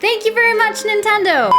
Thank you very much, Nintendo!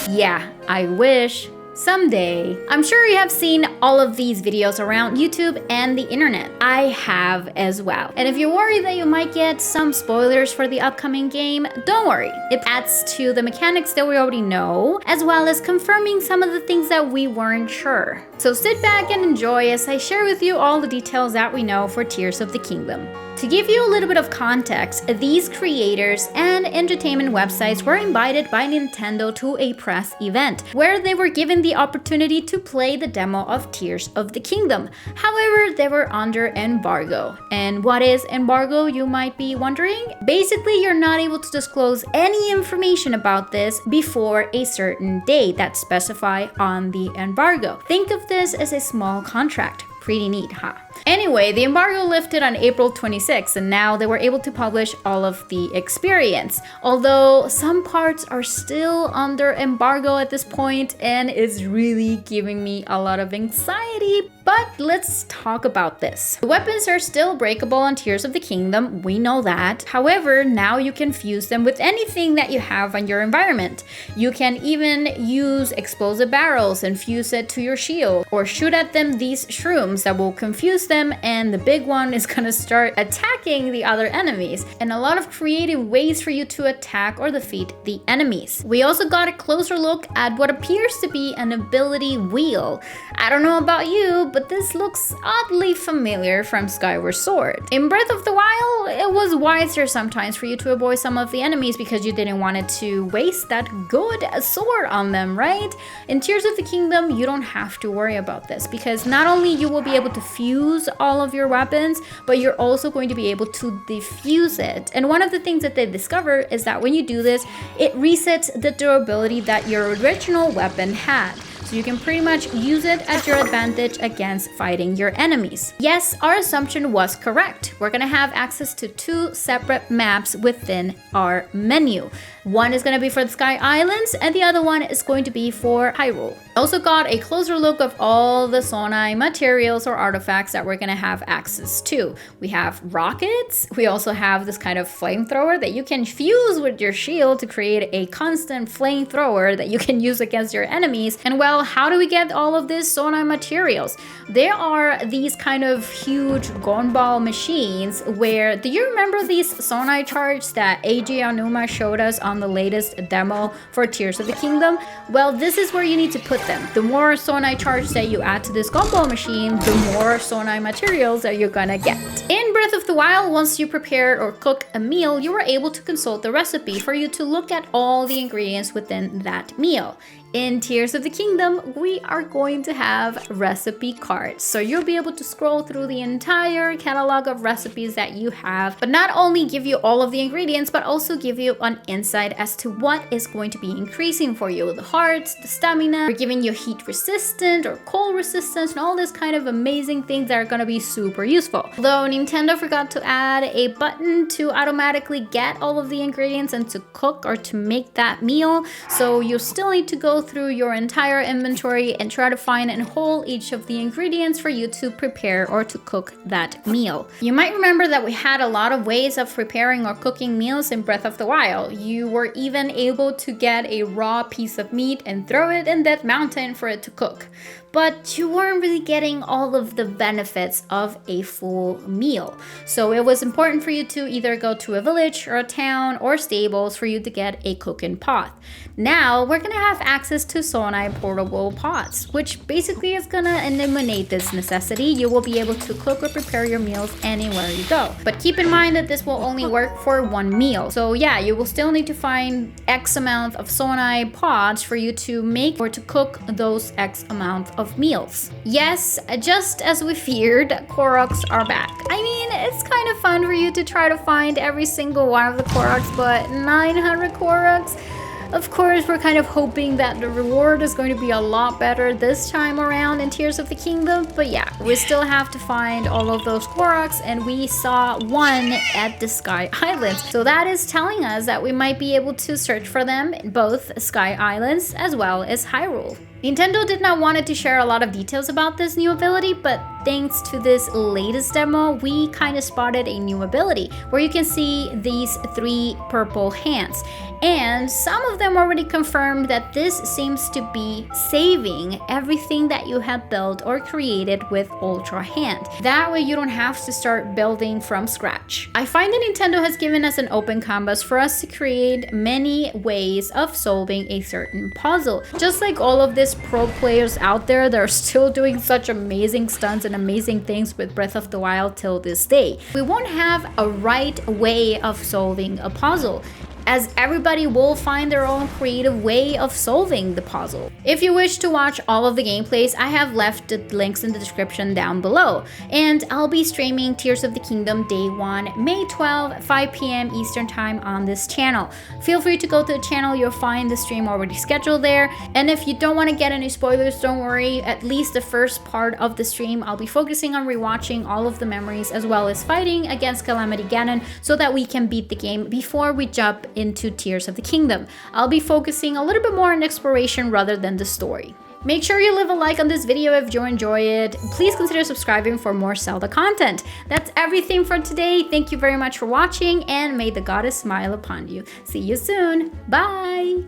Yeah, I wish. Someday. I'm sure you have seen all of these videos around YouTube and the internet. I have as well. And if you're worried that you might get some spoilers for the upcoming game, don't worry. It adds to the mechanics that we already know, as well as confirming some of the things that we weren't sure. So sit back and enjoy as I share with you all the details that we know for Tears of the Kingdom. To give you a little bit of context, these creators and entertainment websites were invited by Nintendo to a press event where they were given the opportunity to play the demo of Tears of the Kingdom. However, they were under embargo. And what is embargo, you might be wondering? Basically, you're not able to disclose any information about this before a certain date that's specified on the embargo. Think of this as a small contract. Pretty neat, huh? Anyway, the embargo lifted on April 26th, and now they were able to publish all of the experience. Although some parts are still under embargo at this point, and it's really giving me a lot of anxiety. But let's talk about this. The weapons are still breakable on Tears of the Kingdom, we know that. However, now you can fuse them with anything that you have on your environment. You can even use explosive barrels and fuse it to your shield, or shoot at them these shrooms that will confuse them, and the big one is gonna start attacking the other enemies, and a lot of creative ways for you to attack or defeat the enemies. We also got a closer look at what appears to be an ability wheel. I don't know about you, but this looks oddly familiar from Skyward Sword. In Breath of the Wild, it was wiser sometimes for you to avoid some of the enemies because you didn't want it to waste that good sword on them, right? In Tears of the Kingdom, you don't have to worry about this because not only you will be able to fuse all of your weapons, but you're also going to be able to defuse it. And one of the things that they discover is that when you do this, it resets the durability that your original weapon had. So you can pretty much use it at your advantage against fighting your enemies. Yes, our assumption was correct. We're gonna have access to 2 separate maps within our menu. One is gonna be for the Sky Islands, and the other one is going to be for Hyrule. Also got a closer look of all the Sonai materials or artifacts that we're gonna have access to. We have rockets, we also have this kind of flamethrower that you can fuse with your shield to create a constant flamethrower that you can use against your enemies. And well, how do we get all of these Sonai materials? There are these kind of huge gonball machines where, do you remember these Sonai charts that AJ Aonuma showed us on the latest demo for Tears of the Kingdom? Well, this is where you need to put them. The more Sonai charts that you add to this gonball machine, the more Sonai materials that you're gonna get. In Breath of the Wild, once you prepare or cook a meal, you were able to consult the recipe for you to look at all the ingredients within that meal. In Tears of the Kingdom, we are going to have recipe cards. So you'll be able to scroll through the entire catalog of recipes that you have, but not only give you all of the ingredients, but also give you an insight as to what is going to be increasing for you. The hearts, the stamina, we're giving you heat resistant or cold resistance, and all this kind of amazing things that are gonna be super useful. Though Nintendo forgot to add a button to automatically get all of the ingredients and to cook or to make that meal, so you still need to go through your entire inventory and try to find and hold each of the ingredients for you to prepare or to cook that meal. You might remember that we had a lot of ways of preparing or cooking meals in Breath of the Wild. You were even able to get a raw piece of meat and throw it in that mountain for it to cook. But you weren't really getting all of the benefits of a full meal. So it was important for you to either go to a village or a town or stables for you to get a cooking pot. Now we're gonna have access to Sonai portable pots, which basically is gonna eliminate this necessity. You will be able to cook or prepare your meals anywhere you go. But keep in mind that this will only work for one meal. So yeah, you will still need to find X amount of Sonai pots for you to make or to cook those X amount of meals. Yes, just as we feared, Koroks are back. I mean, it's kind of fun for you to try to find every single one of the Koroks, but 900 Koroks? Of course, we're kind of hoping that the reward is going to be a lot better this time around in Tears of the Kingdom, but yeah, we still have to find all of those Koroks, and we saw one at the Sky Islands. So that is telling us that we might be able to search for them in both Sky Islands as well as Hyrule. Nintendo did not want to share a lot of details about this new ability, but thanks to this latest demo, we kind of spotted a new ability where you can see these 3 purple hands. And some of them already confirmed that this seems to be saving everything that you have built or created with Ultra Hand. That way you don't have to start building from scratch. I find that Nintendo has given us an open canvas for us to create many ways of solving a certain puzzle. Just like all of these pro players out there that are still doing such amazing stunts and amazing things with Breath of the Wild till this day. We won't have a right way of solving a puzzle, as everybody will find their own creative way of solving the puzzle. If you wish to watch all of the gameplays, I have left the links in the description down below. And I'll be streaming Tears of the Kingdom Day 1, May 12, 5 p.m. Eastern Time on this channel. Feel free to go to the channel, you'll find the stream already scheduled there. And if you don't want to get any spoilers, don't worry, at least the first part of the stream, I'll be focusing on rewatching all of the memories as well as fighting against Calamity Ganon so that we can beat the game before we jump into Tears of the Kingdom. I'll be focusing a little bit more on exploration rather than the story. Make sure you leave a like on this video if you enjoy it. Please consider subscribing for more Zelda content. That's everything for today. Thank you very much for watching, and may the goddess smile upon you. See you soon. Bye!